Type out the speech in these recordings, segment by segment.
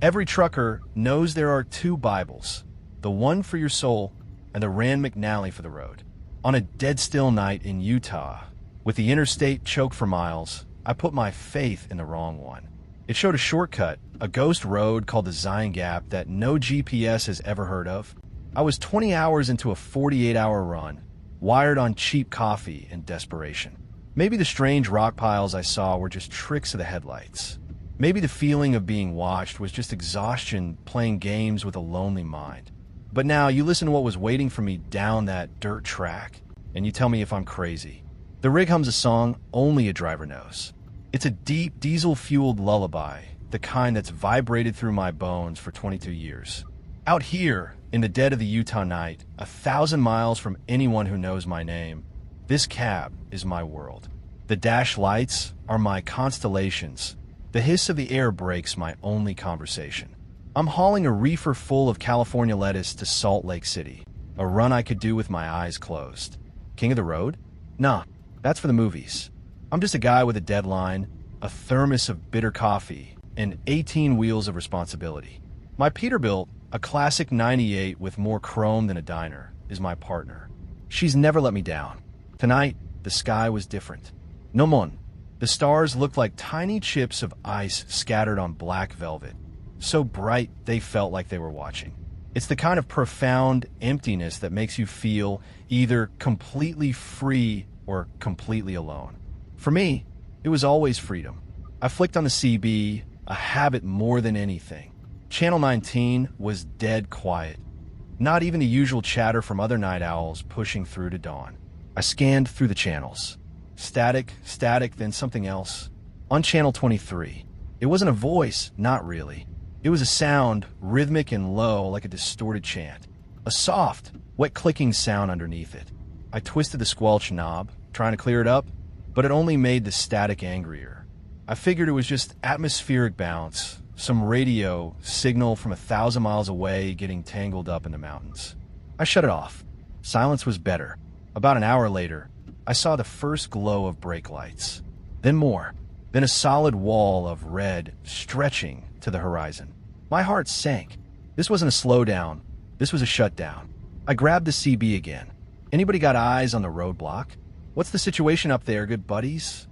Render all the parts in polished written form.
Every trucker knows there are two Bibles, the one for your soul and the Rand McNally for the road. On a dead still night in Utah, with the interstate choked for miles, I put my faith in the wrong one. It showed a shortcut, a ghost road called the Zion Gap that no GPS has ever heard of. I was 20 hours into a 48-hour run, wired on cheap coffee and desperation. Maybe the strange rock piles I saw were just tricks of the headlights. Maybe the feeling of being watched was just exhaustion playing games with a lonely mind. But now you listen to what was waiting for me down that dirt track, and you tell me if I'm crazy. The rig hums a song only a driver knows. It's a deep, diesel-fueled lullaby, the kind that's vibrated through my bones for 22 years. Out here, in the dead of the Utah night, 1,000 miles from anyone who knows my name, this cab is my world. The dash lights are my constellations. The hiss of the air brakes my only conversation. I'm hauling a reefer full of California lettuce to Salt Lake City, a run I could do with my eyes closed. King of the road? Nah, that's for the movies. I'm just a guy with a deadline, a thermos of bitter coffee, and 18 wheels of responsibility. My Peterbilt, a classic 98 with more chrome than a diner, is my partner. She's never let me down. Tonight, the sky was different. No mon. The stars looked like tiny chips of ice scattered on black velvet. So bright they felt like they were watching. It's the kind of profound emptiness that makes you feel either completely free or completely alone. For me, it was always freedom. I flicked on the CB, a habit more than anything. Channel 19 was dead quiet. Not even the usual chatter from other night owls pushing through to dawn. I scanned through the channels. Static, then something else. On channel 23, it wasn't a voice, not really. It was a sound, rhythmic and low like a distorted chant. A soft, wet clicking sound underneath it. I twisted the squelch knob, trying to clear it up, but it only made the static angrier. I figured it was just atmospheric bounce, some radio signal from 1,000 miles away getting tangled up in the mountains. I shut it off. Silence was better. About an hour later, I saw the first glow of brake lights. Then more. Then a solid wall of red stretching to the horizon. My heart sank. This wasn't a slowdown. This was a shutdown. I grabbed the CB again. Anybody got eyes on the roadblock? What's the situation up there, good buddies?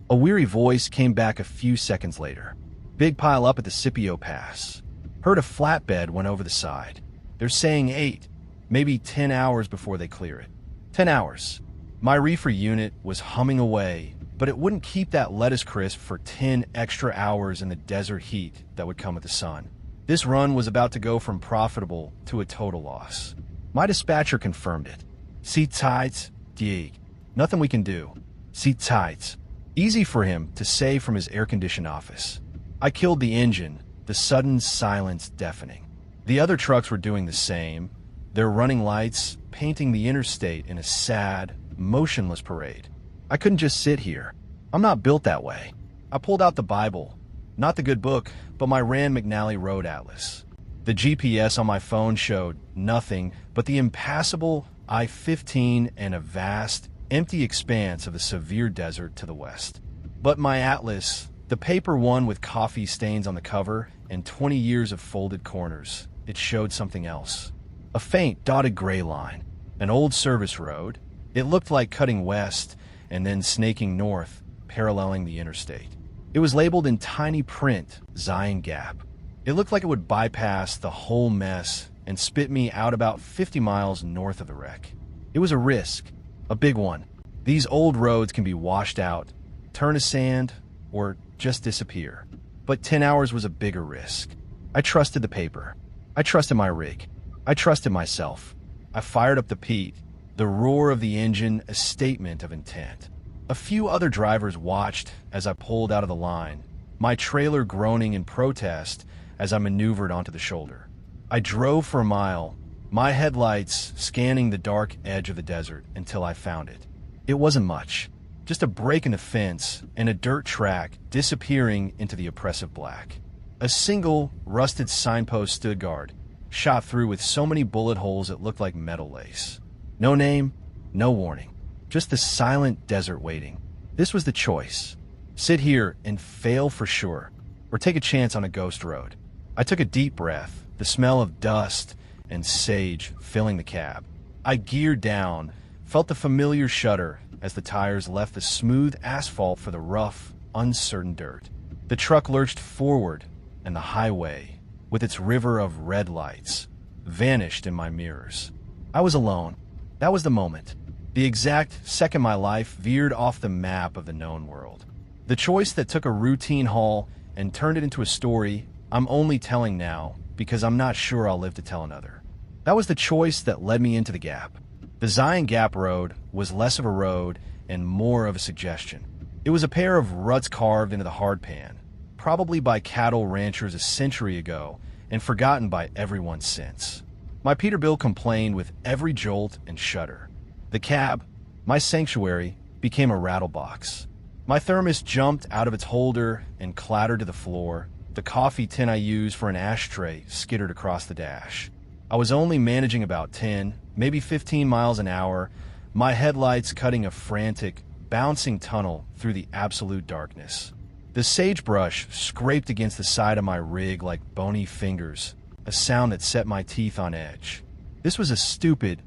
A weary voice came back a few seconds later. Big pile up at the Scipio Pass. Heard a flatbed went over the side. They're saying 8, maybe 10 hours before they clear it. 10 hours. My reefer unit was humming away, but it wouldn't keep that lettuce crisp for 10 extra hours in the desert heat that would come with the sun. This run was about to go from profitable to a total loss. My dispatcher confirmed it. Sit tight, Dieg. Nothing we can do. Sit tight. Easy for him to say from his air-conditioned office. I killed the engine, the sudden silence deafening. The other trucks were doing the same, their running lights painting the interstate in a sad, motionless parade. I couldn't just sit here. I'm not built that way. I pulled out the Bible, not the good book, but my Rand McNally Road Atlas. The GPS on my phone showed nothing but the impassable I-15 and a vast, empty expanse of the severe desert to the west. But my atlas, the paper one with coffee stains on the cover and 20 years of folded corners, it showed something else. A faint, dotted gray line, an old service road. It looked like cutting west and then snaking north, paralleling the interstate. It was labeled in tiny print, Zion Gap. It looked like it would bypass the whole mess and spit me out about 50 miles north of the wreck. It was a risk, a big one. These old roads can be washed out, turn to sand, or just disappear. But 10 hours was a bigger risk. I trusted the paper. I trusted my rig. I trusted myself. I fired up the Pete, the roar of the engine a statement of intent. A few other drivers watched as I pulled out of the line, my trailer groaning in protest as I maneuvered onto the shoulder. I drove for a mile, my headlights scanning the dark edge of the desert until I found it. It wasn't much, just a break in the fence and a dirt track disappearing into the oppressive black. A single, rusted signpost stood guard, shot through with so many bullet holes it looked like metal lace. No name, no warning, just the silent desert waiting. This was the choice. Sit here and fail for sure, or take a chance on a ghost road. I took a deep breath, the smell of dust and sage filling the cab. I geared down, felt the familiar shudder as the tires left the smooth asphalt for the rough, uncertain dirt. The truck lurched forward, and the highway, with its river of red lights, vanished in my mirrors. I was alone. That was the moment. The exact second my life veered off the map of the known world. The choice that took a routine haul and turned it into a story I'm only telling now because I'm not sure I'll live to tell another. That was the choice that led me into the Gap. The Zion Gap Road was less of a road and more of a suggestion. It was a pair of ruts carved into the hardpan, probably by cattle ranchers a century ago and forgotten by everyone since. My Peterbilt complained with every jolt and shudder. The cab, my sanctuary, became a rattlebox. My thermos jumped out of its holder and clattered to the floor. The coffee tin I used for an ashtray skittered across the dash. I was only managing about 10, maybe 15 miles an hour, my headlights cutting a frantic, bouncing tunnel through the absolute darkness. The sagebrush scraped against the side of my rig like bony fingers, a sound that set my teeth on edge. This was a stupid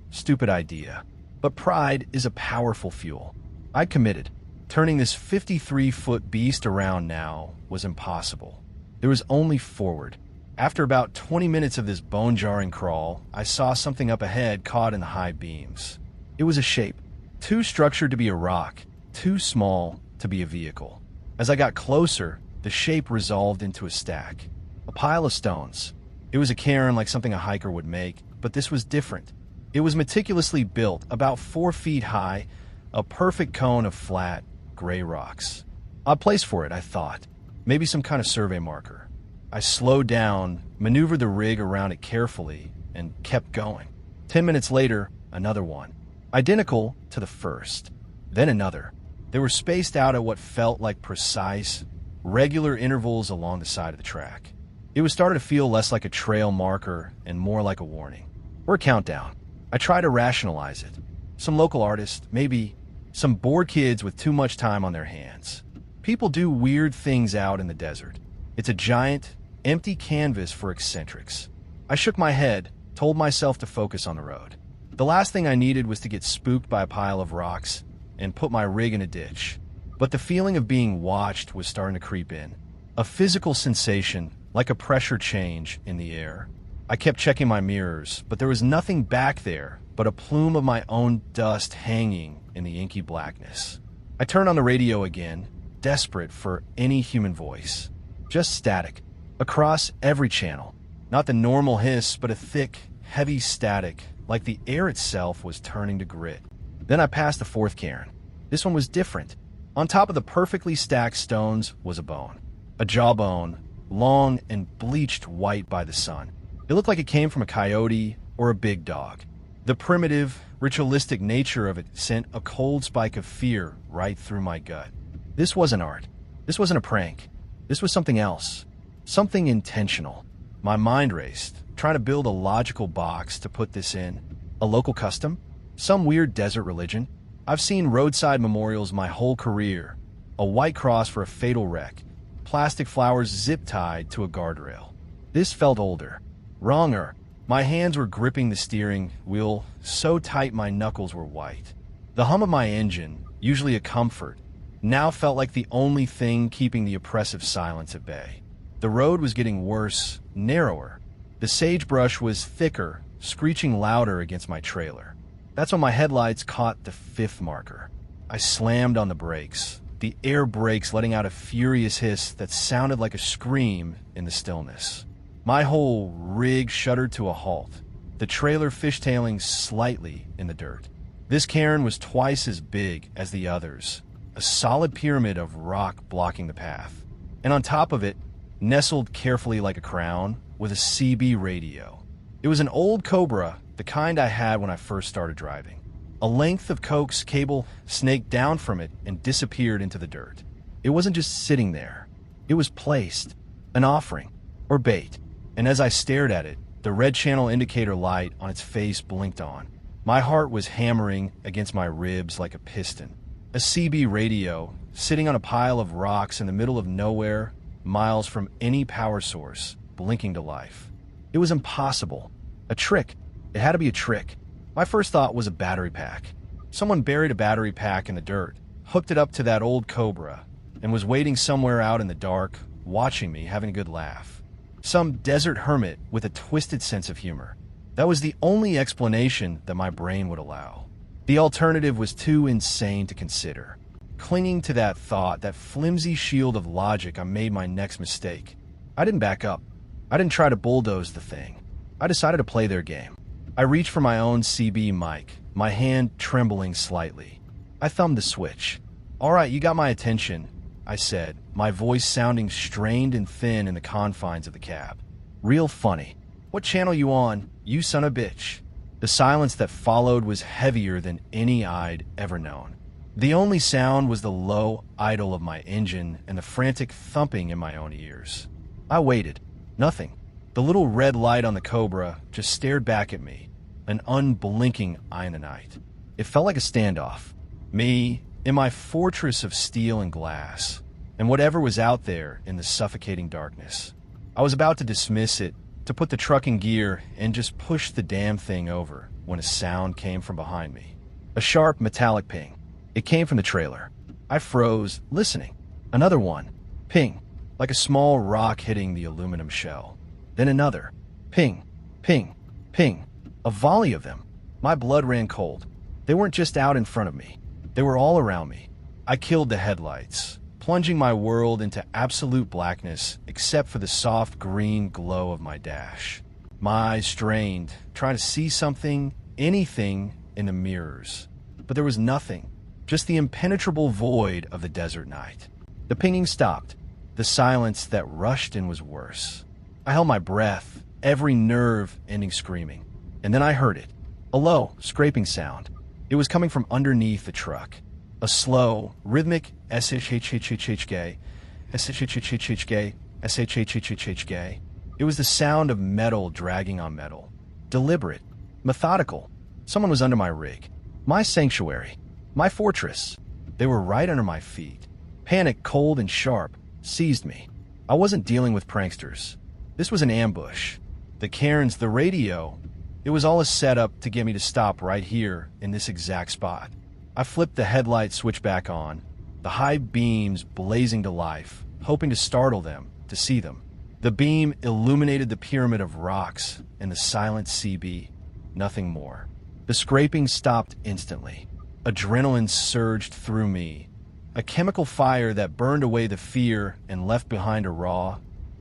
idea. But pride is a powerful fuel. I committed. Turning this 53-foot beast around now was impossible. There was only forward. After about 20 minutes of this bone-jarring crawl, I saw something up ahead caught in the high beams. It was a shape, too structured to be a rock, too small to be a vehicle. As I got closer, the shape resolved into a stack. A pile of stones. It was a cairn like something a hiker would make, but this was different. It was meticulously built, about 4 feet high, a perfect cone of flat, gray rocks. Odd place for it, I thought. Maybe some kind of survey marker. I slowed down, maneuvered the rig around it carefully, and kept going. 10 minutes later, another one. Identical to the first. Then another. They were spaced out at what felt like precise, regular intervals along the side of the track. It was starting to feel less like a trail marker and more like a warning. Or a countdown. I try to rationalize it. Some local artist, maybe some bored kids with too much time on their hands. People do weird things out in the desert. It's a giant, empty canvas for eccentrics. I shook my head, told myself to focus on the road. The last thing I needed was to get spooked by a pile of rocks and put my rig in a ditch. But the feeling of being watched was starting to creep in. A physical sensation, like a pressure change in the air. I kept checking my mirrors, but there was nothing back there but a plume of my own dust hanging in the inky blackness. I turned on the radio again, desperate for any human voice. Just static, across every channel. Not the normal hiss, but a thick, heavy static, like the air itself was turning to grit. Then I passed the fourth cairn. This one was different. On top of the perfectly stacked stones was a bone. A jawbone, long and bleached white by the sun. It looked like it came from a coyote or a big dog. The primitive, ritualistic nature of it sent a cold spike of fear right through my gut. This wasn't art. This wasn't a prank. This was something else. Something intentional. My mind raced, trying to build a logical box to put this in. A local custom? Some weird desert religion? I've seen roadside memorials my whole career. A white cross for a fatal wreck. Plastic flowers zip-tied to a guardrail. This felt older. Wronger. My hands were gripping the steering wheel so tight my knuckles were white. The hum of my engine, usually a comfort, now felt like the only thing keeping the oppressive silence at bay. The road was getting worse, narrower. The sagebrush was thicker, screeching louder against my trailer. That's when my headlights caught the fifth marker. I slammed on the brakes, the air brakes letting out a furious hiss that sounded like a scream in the stillness. My whole rig shuddered to a halt, the trailer fishtailing slightly in the dirt. This cairn was twice as big as the others, a solid pyramid of rock blocking the path. And on top of it, nestled carefully like a crown, was a CB radio. It was an old Cobra, the kind I had when I first started driving. A length of coax cable snaked down from it and disappeared into the dirt. It wasn't just sitting there. It was placed, an offering, or bait. And as I stared at it, the red channel indicator light on its face blinked on. My heart was hammering against my ribs like a piston. A CB radio, sitting on a pile of rocks in the middle of nowhere, miles from any power source, blinking to life. It was impossible. A trick. It had to be a trick. My first thought was a battery pack. Someone buried a battery pack in the dirt, hooked it up to that old Cobra, and was waiting somewhere out in the dark, watching me, having a good laugh. Some desert hermit with a twisted sense of humor. That was the only explanation that my brain would allow. The alternative was too insane to consider. Clinging to that thought, that flimsy shield of logic, I made my next mistake. I didn't back up. I didn't try to bulldoze the thing. I decided to play their game. I reached for my own CB mic, my hand trembling slightly. I thumbed the switch. "All right, you got my attention," I said, my voice sounding strained and thin in the confines of the cab. "Real funny. What channel you on, you son of a bitch?" The silence that followed was heavier than any I'd ever known. The only sound was the low idle of my engine and the frantic thumping in my own ears. I waited. Nothing. The little red light on the Cobra just stared back at me, an unblinking eye in the night. It felt like a standoff. Me, in my fortress of steel and glass, and whatever was out there in the suffocating darkness. I was about to dismiss it, to put the truck in gear and just push the damn thing over, when a sound came from behind me. A sharp metallic ping. It came from the trailer. I froze, listening. Another one. Ping. Like a small rock hitting the aluminum shell. Then another. Ping. Ping. Ping. A volley of them. My blood ran cold. They weren't just out in front of me. They were all around me. I killed the headlights, plunging my world into absolute blackness except for the soft green glow of my dash. My eyes strained, trying to see something, anything, in the mirrors. But there was nothing. Just the impenetrable void of the desert night. The pinging stopped. The silence that rushed in was worse. I held my breath, every nerve ending screaming. And then I heard it. A low, scraping sound. It was coming from underneath the truck. A slow, rhythmic shhhhhgay, shhhhhgay, shhhhhgay. It was the sound of metal dragging on metal. Deliberate. Methodical. Someone was under my rig. My sanctuary. My fortress. They were right under my feet. Panic, cold and sharp, seized me. I wasn't dealing with pranksters. This was an ambush. The cairns, the radio, it was all a setup to get me to stop right here in this exact spot. I flipped the headlight switch back on, the high beams blazing to life, hoping to startle them, to see them. The beam illuminated the pyramid of rocks and the silent CB. Nothing more. The scraping stopped instantly. Adrenaline surged through me, a chemical fire that burned away the fear and left behind a raw,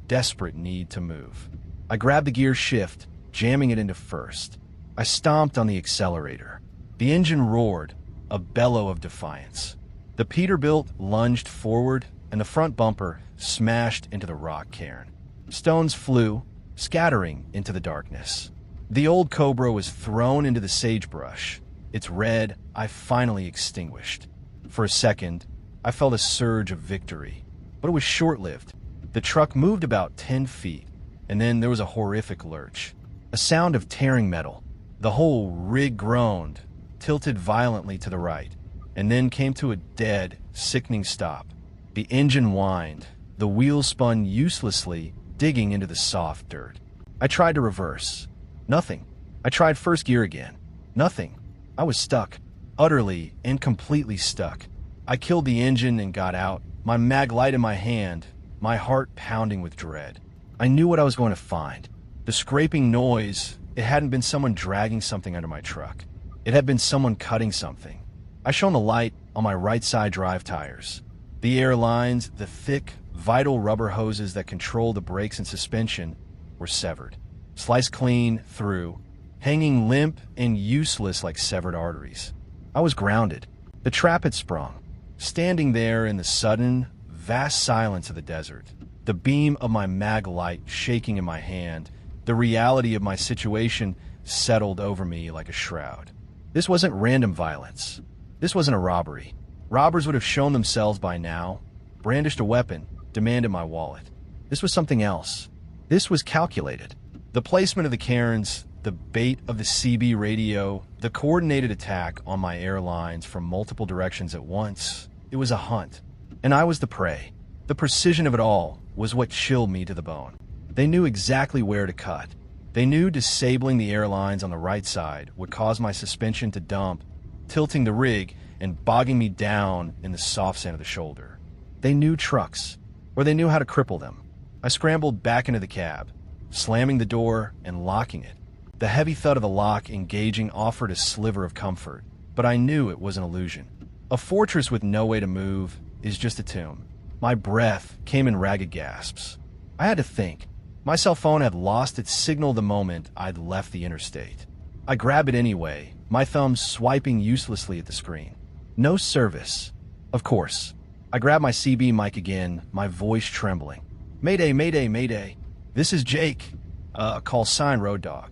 desperate need to move. I grabbed the gear shift, jamming it into first. I stomped on the accelerator. The engine roared, a bellow of defiance. The Peterbilt lunged forward, and the front bumper smashed into the rock cairn. Stones flew, scattering into the darkness. The old Cobra was thrown into the sagebrush, its red eye finally extinguished. For a second, I felt a surge of victory, but it was short-lived. The truck moved about 10 feet, and then there was a horrific lurch. A sound of tearing metal. The whole rig groaned, tilted violently to the right, and then came to a dead, sickening stop. The engine whined, the wheels spun uselessly, digging into the soft dirt. I tried to reverse. Nothing. I tried first gear again. Nothing. I was stuck. Utterly and completely stuck. I killed the engine and got out, my mag light in my hand, my heart pounding with dread. I knew what I was going to find. The scraping noise, it hadn't been someone dragging something under my truck. It had been someone cutting something. I shone the light on my right side drive tires. The air lines, the thick, vital rubber hoses that control the brakes and suspension, were severed. Sliced clean through, hanging limp and useless like severed arteries. I was grounded. The trap had sprung. Standing there in the sudden, vast silence of the desert, the beam of my mag light shaking in my hand, the reality of my situation settled over me like a shroud. This wasn't random violence. This wasn't a robbery. Robbers would have shown themselves by now, brandished a weapon, demanded my wallet. This was something else. This was calculated. The placement of the cairns, the bait of the CB radio, the coordinated attack on my airlines from multiple directions at once. It was a hunt, and I was the prey. The precision of it all was what chilled me to the bone. They knew exactly where to cut. They knew disabling the airlines on the right side would cause my suspension to dump, tilting the rig and bogging me down in the soft sand of the shoulder. They knew trucks, or they knew how to cripple them. I scrambled back into the cab, slamming the door and locking it. The heavy thud of the lock engaging offered a sliver of comfort, but I knew it was an illusion. A fortress with no way to move is just a tomb. My breath came in ragged gasps. I had to think. My cell phone had lost its signal the moment I'd left the interstate. I grabbed it anyway, my thumb swiping uselessly at the screen. No service. Of course. I grabbed my CB mic again, my voice trembling. Mayday, mayday, mayday. This is Jake. Call sign Road Dog.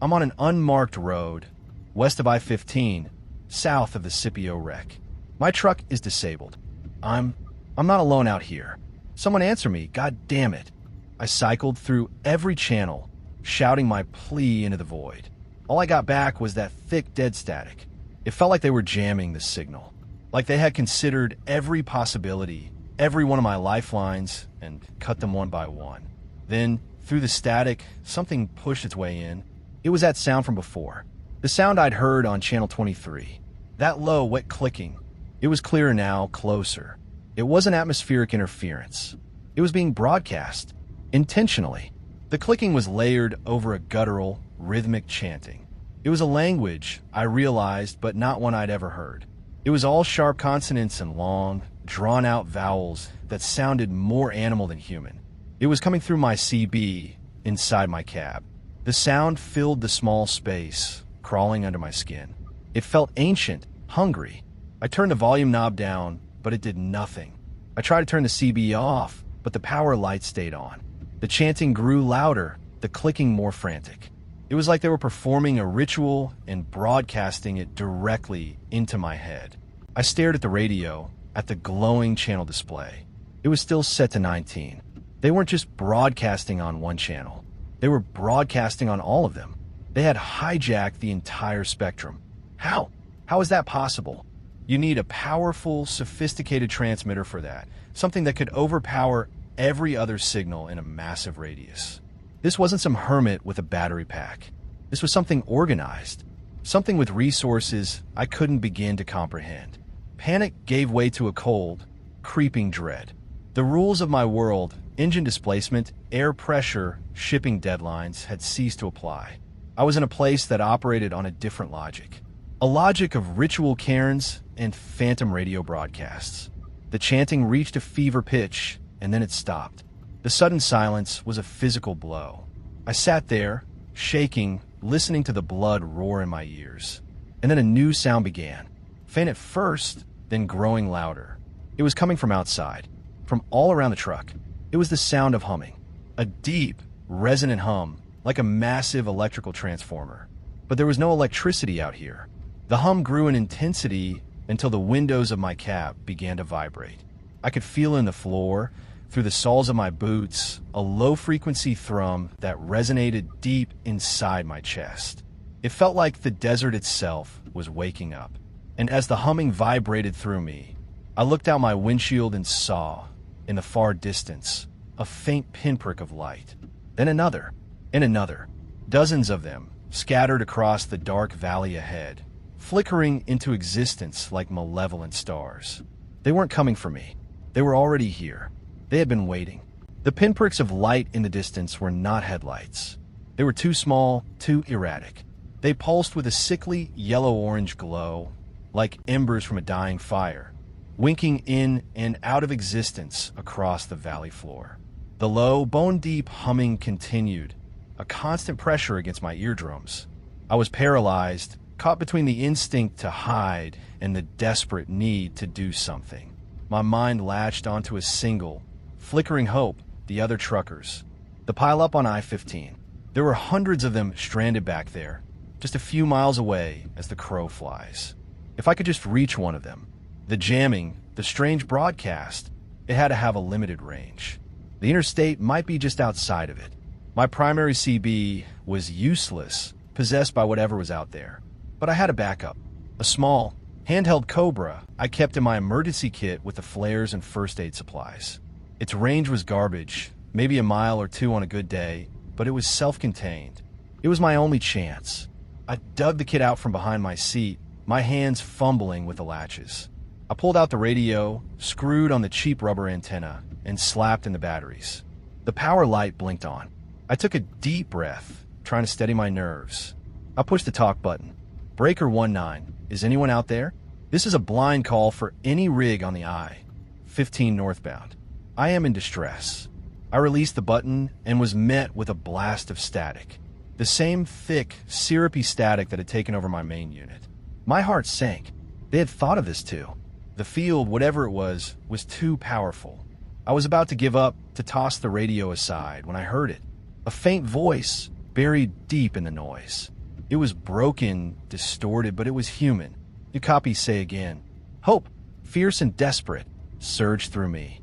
I'm on an unmarked road, west of I-15, south of the Scipio wreck. My truck is disabled. I'm not alone out here. Someone answer me, god damn it. I cycled through every channel, shouting my plea into the void. All I got back was that thick dead static. It felt like they were jamming the signal, like they had considered every possibility, every one of my lifelines, and cut them one by one. Then, through the static, something pushed its way in. It was that sound from before. The sound I'd heard on channel 23. That low, wet clicking. It was clearer now, closer. It wasn't atmospheric interference. It was being broadcast, intentionally. The clicking was layered over a guttural, rhythmic chanting. It was a language, I realized, but not one I'd ever heard. It was all sharp consonants and long, drawn-out vowels that sounded more animal than human. It was coming through my CB, inside my cab. The sound filled the small space, crawling under my skin. It felt ancient, hungry. I turned the volume knob down, but it did nothing. I tried to turn the CB off, but the power light stayed on. The chanting grew louder, the clicking more frantic. It was like they were performing a ritual and broadcasting it directly into my head. I stared at the radio, at the glowing channel display. It was still set to 19. They weren't just broadcasting on one channel. They were broadcasting on all of them. They had hijacked the entire spectrum. How? How is that possible? You need a powerful, sophisticated transmitter for that, something that could overpower every other signal in a massive radius. This wasn't some hermit with a battery pack. This was something organized, something with resources I couldn't begin to comprehend. Panic gave way to a cold, creeping dread. The rules of my world, engine displacement, air pressure, shipping deadlines, had ceased to apply. I was in a place that operated on a different logic. A logic of ritual cairns and phantom radio broadcasts. The chanting reached a fever pitch, and then it stopped. The sudden silence was a physical blow. I sat there, shaking, listening to the blood roar in my ears. And then a new sound began. Faint at first, then growing louder. It was coming from outside, from all around the truck. It was the sound of humming. A deep, resonant hum, like a massive electrical transformer. But there was no electricity out here. The hum grew in intensity until the windows of my cab began to vibrate. I could feel in the floor, through the soles of my boots, a low-frequency thrum that resonated deep inside my chest. It felt like the desert itself was waking up. And as the humming vibrated through me, I looked out my windshield and saw, in the far distance, a faint pinprick of light. Then another, and another. Dozens of them, scattered across the dark valley ahead, flickering into existence like malevolent stars. They weren't coming for me. They were already here. They had been waiting. The pinpricks of light in the distance were not headlights. They were too small, too erratic. They pulsed with a sickly yellow-orange glow, like embers from a dying fire, winking in and out of existence across the valley floor. The low, bone-deep humming continued, a constant pressure against my eardrums. I was paralyzed, caught between the instinct to hide and the desperate need to do something. My mind latched onto a single, flickering hope: the other truckers. The pileup on I-15. There were hundreds of them stranded back there, just a few miles away as the crow flies. If I could just reach one of them. The jamming, the strange broadcast, it had to have a limited range. The interstate might be just outside of it. My primary CB was useless, possessed by whatever was out there. But I had a backup. A small, handheld Cobra I kept in my emergency kit with the flares and first aid supplies. Its range was garbage, maybe a mile or two on a good day, but it was self-contained. It was my only chance. I dug the kid out from behind my seat, my hands fumbling with the latches. I pulled out the radio, screwed on the cheap rubber antenna, and slapped in the batteries. The power light blinked on. I took a deep breath, trying to steady my nerves. I pushed the talk button. Breaker 19, is anyone out there? This is a blind call for any rig on the I-15 northbound. I am in distress. I released the button and was met with a blast of static. The same thick, syrupy static that had taken over my main unit. My heart sank. They had thought of this too. The field, whatever it was too powerful. I was about to give up, to toss the radio aside, when I heard it. A faint voice, buried deep in the noise. It was broken, distorted, but it was human. You copy say again. Hope, fierce and desperate, surged through me.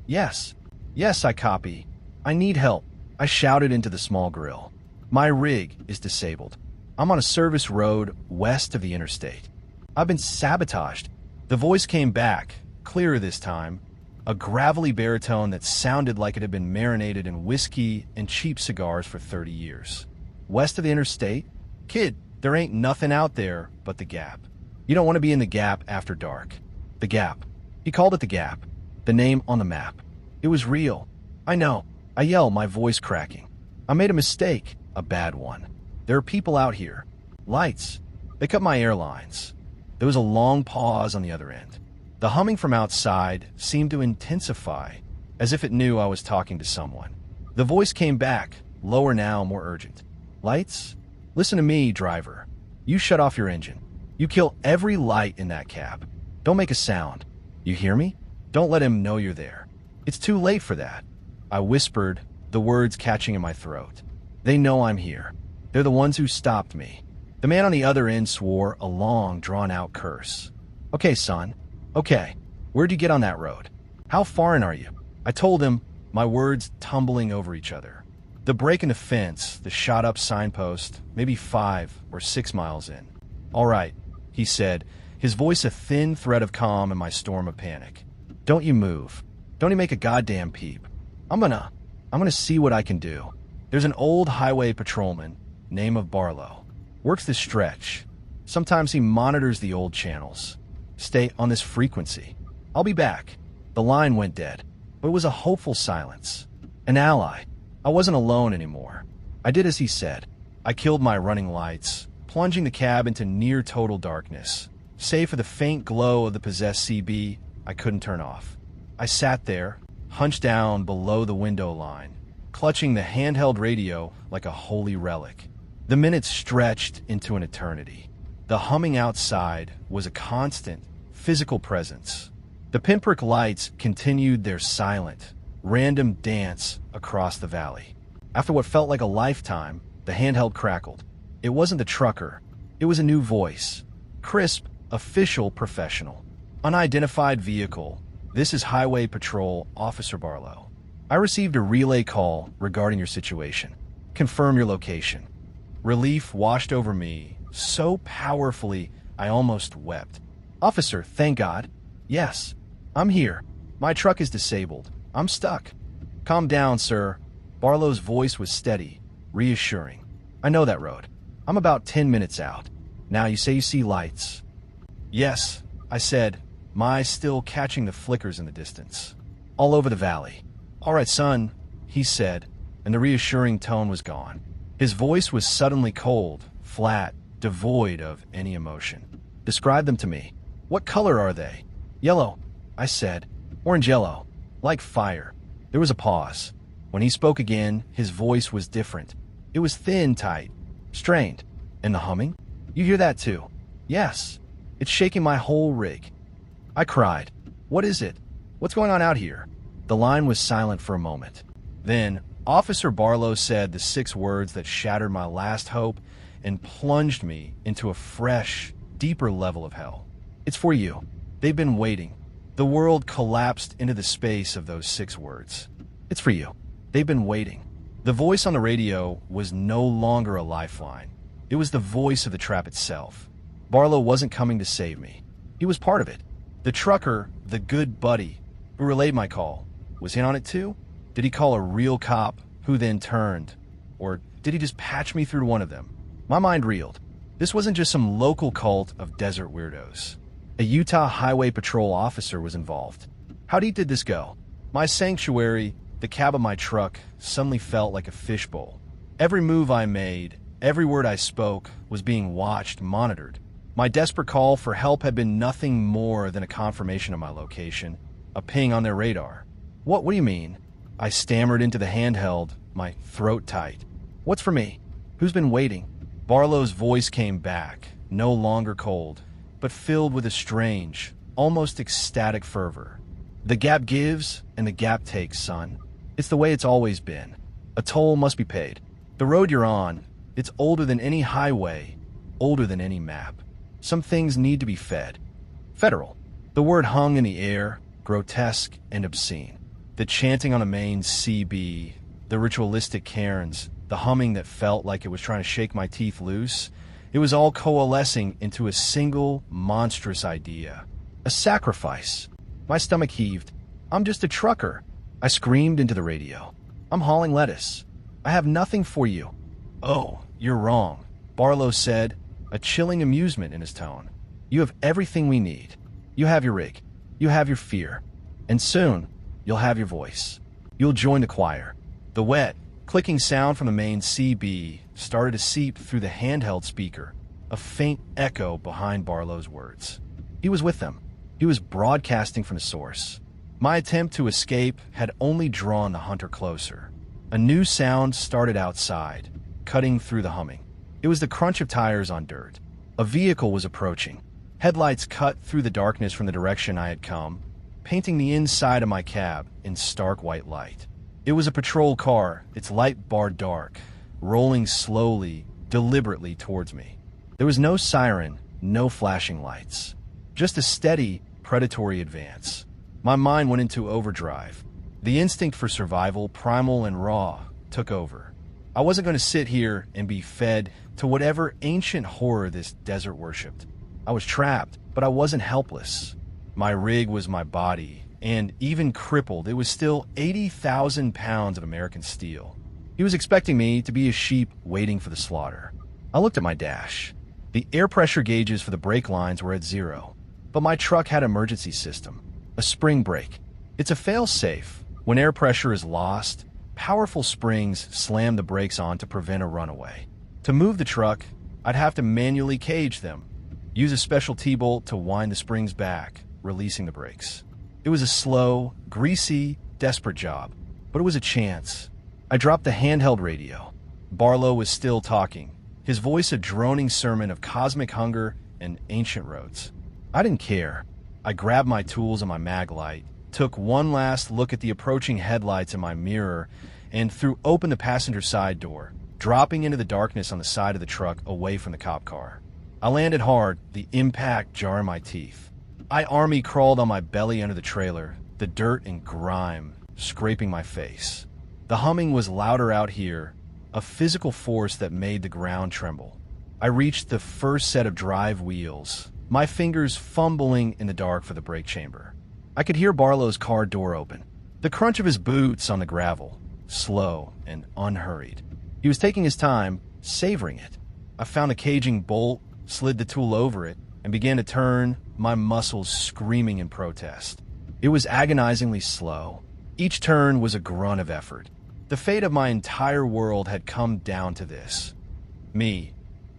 Yes, I copy. I need help. I shouted into the small grill. My rig is disabled. I'm on a service road west of the interstate. I've been sabotaged. The voice came back, clearer this time, a gravelly baritone that sounded like it had been marinated in whiskey and cheap cigars for 30 years. West of the interstate? Kid, there ain't nothing out there but the Gap. You don't want to be in the Gap after dark. The Gap. He called it the Gap. The name on the map. It was real. I know. I yell, my voice cracking. I made a mistake, a bad one. There are people out here. Lights. They cut my airlines. There was a long pause on the other end. The humming from outside seemed to intensify, as if it knew I was talking to someone. The voice came back, lower now, more urgent. Lights? Listen to me, driver. You shut off your engine. You kill every light in that cab. Don't make a sound. You hear me? Don't let him know you're there. It's too late for that. I whispered, the words catching in my throat. They know I'm here. They're the ones who stopped me. The man on the other end swore a long, drawn-out curse. Okay, son. Okay. Where'd you get on that road? How far in are you? I told him, my words tumbling over each other. The break in the fence, the shot-up signpost, maybe 5 or 6 miles in. All right, he said, his voice a thin thread of calm in my storm of panic. Don't you move. Don't you make a goddamn peep. I'm gonna see what I can do. There's an old highway patrolman, name of Barlow. Works this stretch. Sometimes he monitors the old channels. Stay on this frequency. I'll be back. The line went dead, but it was a hopeful silence. An ally. I wasn't alone anymore. I did as he said. I killed my running lights, plunging the cab into near-total darkness. Save for the faint glow of the possessed CB, I couldn't turn off. I sat there, hunched down below the window line, clutching the handheld radio like a holy relic. The minutes stretched into an eternity. The humming outside was a constant, physical presence. The pinprick lights continued their silent, random dance across the valley. After what felt like a lifetime, the handheld crackled. It wasn't the trucker. It was a new voice. Crisp, official, professional. Unidentified vehicle. This is Highway Patrol, Officer Barlow. I received a relay call regarding your situation. Confirm your location. Relief washed over me so powerfully I almost wept. Officer, thank God. Yes, I'm here. My truck is disabled. I'm stuck. Calm down, sir. Barlow's voice was steady, reassuring. I know that road. I'm about 10 minutes out. Now you say you see lights. Yes, I said, my eyes still catching the flickers in the distance. All over the valley. All right, son, he said, and the reassuring tone was gone. His voice was suddenly cold, flat, devoid of any emotion. Describe them to me. What color are they? Yellow, I said. Orange yellow. Like fire. There was a pause. When he spoke again, his voice was different. It was thin, tight, strained. And the humming? You hear that too? Yes. It's shaking my whole rig. I cried. What is it? What's going on out here? The line was silent for a moment. Then, Officer Barlow said the 6 words that shattered my last hope and plunged me into a fresh, deeper level of hell. It's for you. They've been waiting. The world collapsed into the space of those 6 words. It's for you. They've been waiting. The voice on the radio was no longer a lifeline. It was the voice of the trap itself. Barlow wasn't coming to save me. He was part of it. The trucker, the good buddy, who relayed my call, was in on it too? Did he call a real cop who then turned? Or did he just patch me through to one of them? My mind reeled. This wasn't just some local cult of desert weirdos. A Utah Highway Patrol officer was involved. How deep did this go? My sanctuary, the cab of my truck, suddenly felt like a fishbowl. Every move I made, every word I spoke, was being watched, monitored. My desperate call for help had been nothing more than a confirmation of my location, a ping on their radar. What do you mean? I stammered into the handheld, my throat tight. What's for me? Who's been waiting? Barlow's voice came back, no longer cold, but filled with a strange, almost ecstatic fervor. The gap gives and the gap takes, son. It's the way it's always been. A toll must be paid. The road you're on, it's older than any highway, older than any map. Some things need to be fed. Federal. The word hung in the air, grotesque and obscene. The chanting on a main CB, the ritualistic cairns, the humming that felt like it was trying to shake my teeth loose, it was all coalescing into a single monstrous idea. A sacrifice. My stomach heaved. I'm just a trucker. I screamed into the radio. I'm hauling lettuce. I have nothing for you. Oh, you're wrong, Barlow said, a chilling amusement in his tone. You have everything we need. You have your rig. You have your fear. And soon, you'll have your voice. You'll join the choir. The wet, clicking sound from the main CB started to seep through the handheld speaker, a faint echo behind Barlow's words. He was with them. He was broadcasting from the source. My attempt to escape had only drawn the hunter closer. A new sound started outside, cutting through the humming. It was the crunch of tires on dirt. A vehicle was approaching. Headlights cut through the darkness from the direction I had come, painting the inside of my cab in stark white light. It was a patrol car, its light bar dark, rolling slowly, deliberately towards me. There was no siren, no flashing lights. Just a steady, predatory advance. My mind went into overdrive. The instinct for survival, primal and raw, took over. I wasn't going to sit here and be fed to whatever ancient horror this desert worshipped. I was trapped, but I wasn't helpless. My rig was my body, and even crippled, it was still 80,000 pounds of American steel. He was expecting me to be a sheep waiting for the slaughter. I looked at my dash. The air pressure gauges for the brake lines were at 0, but my truck had an emergency system, a spring brake. It's a fail-safe. When air pressure is lost, powerful springs slam the brakes on to prevent a runaway. To move the truck, I'd have to manually cage them, use a special T-bolt to wind the springs back, releasing the brakes. It was a slow, greasy, desperate job, but it was a chance. I dropped the handheld radio. Barlow was still talking, his voice a droning sermon of cosmic hunger and ancient roads. I didn't care. I grabbed my tools and my mag light, took one last look at the approaching headlights in my mirror, and threw open the passenger side door, dropping into the darkness on the side of the truck away from the cop car. I landed hard, the impact jarring my teeth. I army crawled on my belly under the trailer, the dirt and grime scraping my face. The humming was louder out here, a physical force that made the ground tremble. I reached the first set of drive wheels, my fingers fumbling in the dark for the brake chamber. I could hear Barlow's car door open, the crunch of his boots on the gravel, slow and unhurried. He was taking his time, savoring it. I found a caging bolt, slid the tool over it, and began to turn, my muscles screaming in protest. It was agonizingly slow. Each turn was a grunt of effort. The fate of my entire world had come down to this. Me,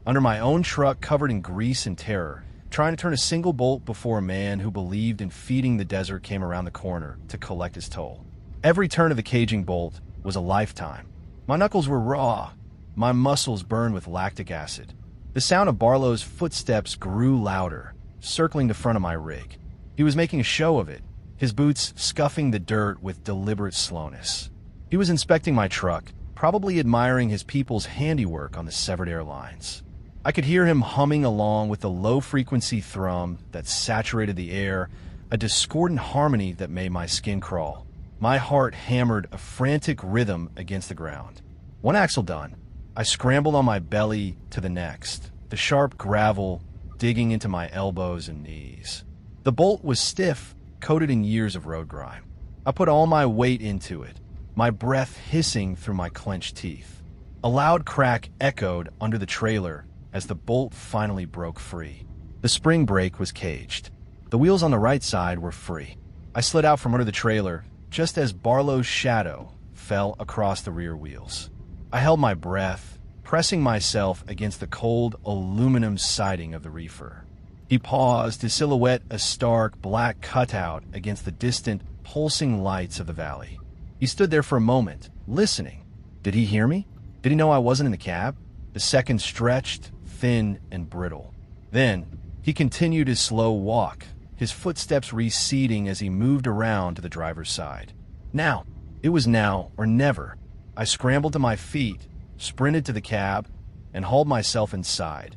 under my own truck covered in grease and terror, trying to turn a single bolt before a man who believed in feeding the desert came around the corner to collect his toll. Every turn of the caging bolt was a lifetime. My knuckles were raw, my muscles burned with lactic acid. The sound of Barlow's footsteps grew louder, circling the front of my rig. He was making a show of it, his boots scuffing the dirt with deliberate slowness. He was inspecting my truck, probably admiring his people's handiwork on the severed airlines. I could hear him humming along with the low-frequency thrum that saturated the air, a discordant harmony that made my skin crawl. My heart hammered a frantic rhythm against the ground. One axle done, I scrambled on my belly to the next, the sharp gravel digging into my elbows and knees. The bolt was stiff, coated in years of road grime. I put all my weight into it, my breath hissing through my clenched teeth. A loud crack echoed under the trailer as the bolt finally broke free. The spring brake was caged. The wheels on the right side were free. I slid out from under the trailer just as Barlow's shadow fell across the rear wheels. I held my breath, pressing myself against the cold aluminum siding of the reefer. He paused, his silhouette a stark black cutout against the distant, pulsing lights of the valley. He stood there for a moment, listening. Did he hear me? Did he know I wasn't in the cab? The seconds stretched, thin and brittle. Then, he continued his slow walk, his footsteps receding as he moved around to the driver's side. Now. It was now or never. I scrambled to my feet, sprinted to the cab, and hauled myself inside,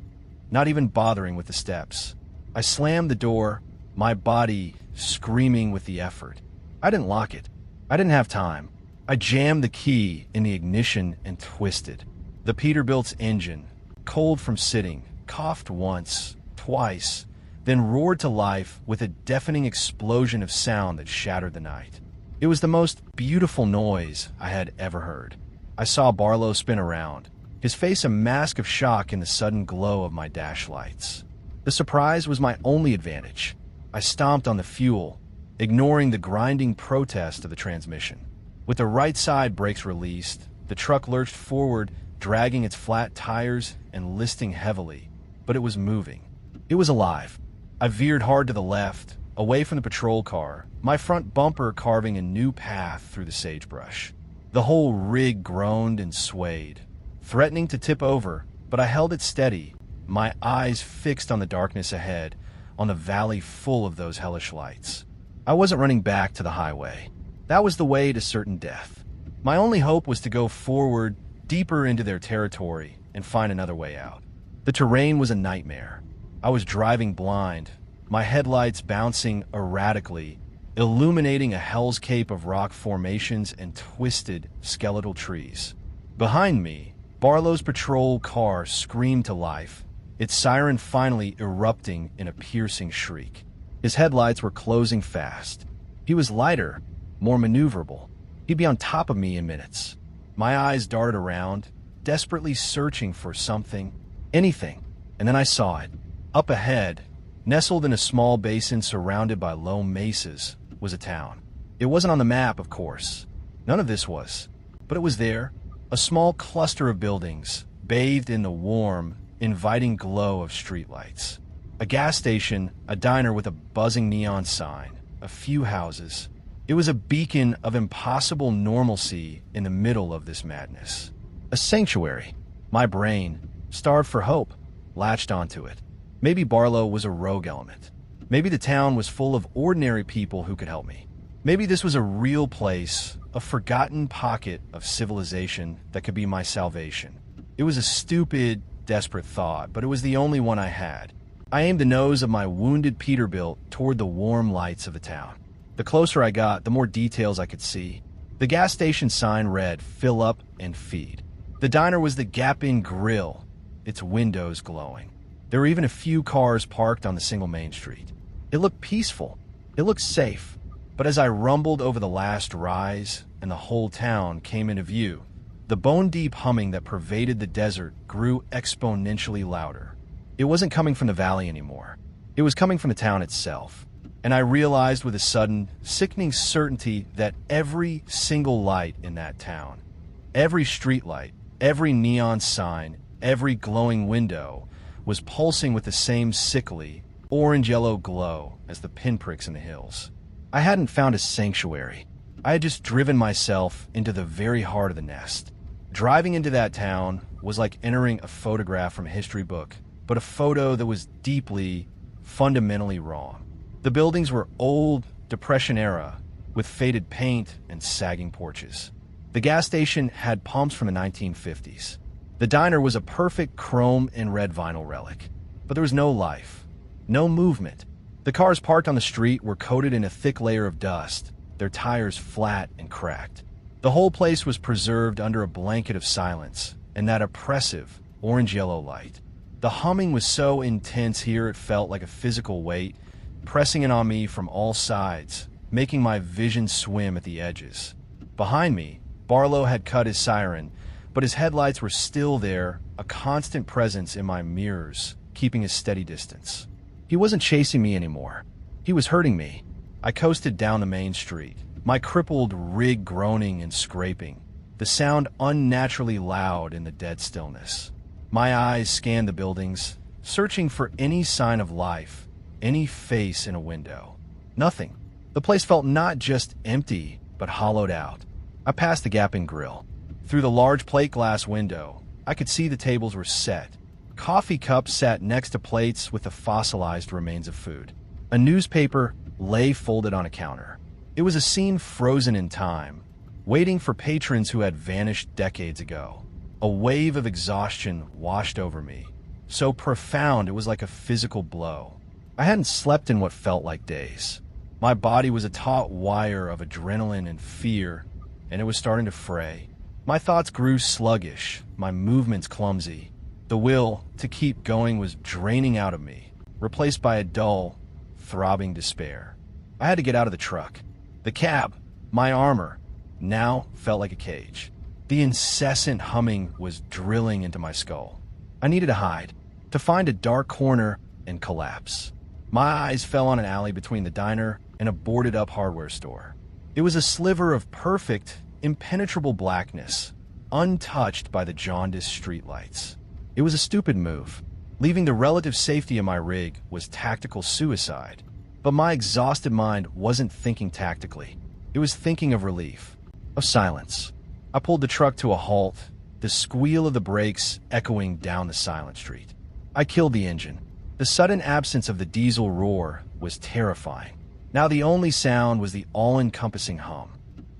not even bothering with the steps. I slammed the door, my body screaming with the effort. I didn't lock it. I didn't have time. I jammed the key in the ignition and twisted. The Peterbilt's engine, cold from sitting, coughed once, twice, then roared to life with a deafening explosion of sound that shattered the night. It was the most beautiful noise I had ever heard. I saw Barlow spin around, his face a mask of shock in the sudden glow of my dash lights. The surprise was my only advantage. I stomped on the fuel, ignoring the grinding protest of the transmission. With the right side brakes released, the truck lurched forward, dragging its flat tires and listing heavily, but it was moving. It was alive. I veered hard to the left, away from the patrol car, my front bumper carving a new path through the sagebrush. The whole rig groaned and swayed, threatening to tip over, but I held it steady, my eyes fixed on the darkness ahead, on the valley full of those hellish lights. I wasn't running back to the highway. That was the way to certain death. My only hope was to go forward, deeper into their territory, and find another way out. The terrain was a nightmare. I was driving blind, my headlights bouncing erratically, illuminating a hellscape of rock formations and twisted, skeletal trees. Behind me, Barlow's patrol car screamed to life, its siren finally erupting in a piercing shriek. His headlights were closing fast. He was lighter, more maneuverable. He'd be on top of me in minutes. My eyes darted around, desperately searching for something, anything, and then I saw it. Up ahead, nestled in a small basin surrounded by low mesas, was a town. It wasn't on the map, of course. None of this was. But it was there, a small cluster of buildings, bathed in the warm, inviting glow of streetlights. A gas station, a diner with a buzzing neon sign, a few houses. It was a beacon of impossible normalcy in the middle of this madness. A sanctuary. My brain, starved for hope, latched onto it. Maybe Barlow was a rogue element. Maybe the town was full of ordinary people who could help me. Maybe this was a real place, a forgotten pocket of civilization that could be my salvation. It was a stupid, desperate thought, but it was the only one I had. I aimed the nose of my wounded Peterbilt toward the warm lights of the town. The closer I got, the more details I could see. The gas station sign read, "Fill up and feed." The diner was the gap-in grill, its windows glowing. There were even a few cars parked on the single main street. It looked peaceful. It looked safe. But as I rumbled over the last rise and the whole town came into view, the bone-deep humming that pervaded the desert grew exponentially louder. It wasn't coming from the valley anymore. It was coming from the town itself. And I realized with a sudden, sickening certainty that every single light in that town, every street light, every neon sign, every glowing window was pulsing with the same sickly, orange-yellow glow as the pinpricks in the hills. I hadn't found a sanctuary. I had just driven myself into the very heart of the nest. Driving into that town was like entering a photograph from a history book, but a photo that was deeply, fundamentally wrong. The buildings were old, Depression-era, with faded paint and sagging porches. The gas station had pumps from the 1950s. The diner was a perfect chrome and red vinyl relic. But there was no life, no movement. The cars parked on the street were coated in a thick layer of dust, their tires flat and cracked. The whole place was preserved under a blanket of silence and that oppressive orange-yellow light. The humming was so intense here it felt like a physical weight, pressing in on me from all sides, making my vision swim at the edges. Behind me, Barlow had cut his siren, but his headlights were still there, a constant presence in my mirrors, keeping a steady distance. He wasn't chasing me anymore. He was hurting me. I coasted down the main street, my crippled rig groaning and scraping, the sound unnaturally loud in the dead stillness. My eyes scanned the buildings, searching for any sign of life, any face in a window. Nothing. The place felt not just empty, but hollowed out. I passed the gaping grill. Through the large plate glass window, I could see the tables were set. Coffee cups sat next to plates with the fossilized remains of food. A newspaper lay folded on a counter. It was a scene frozen in time, waiting for patrons who had vanished decades ago. A wave of exhaustion washed over me, so profound it was like a physical blow. I hadn't slept in what felt like days. My body was a taut wire of adrenaline and fear, and it was starting to fray. My thoughts grew sluggish, my movements clumsy. The will to keep going was draining out of me, replaced by a dull, throbbing despair. I had to get out of the truck. The cab, my armor, now felt like a cage. The incessant humming was drilling into my skull. I needed to hide, to find a dark corner and collapse. My eyes fell on an alley between the diner and a boarded-up hardware store. It was a sliver of perfect, impenetrable blackness, untouched by the jaundiced streetlights. It was a stupid move. Leaving the relative safety of my rig was tactical suicide. But my exhausted mind wasn't thinking tactically. It was thinking of relief, of silence. I pulled the truck to a halt, the squeal of the brakes echoing down the silent street. I killed the engine. The sudden absence of the diesel roar was terrifying. Now the only sound was the all-encompassing hum.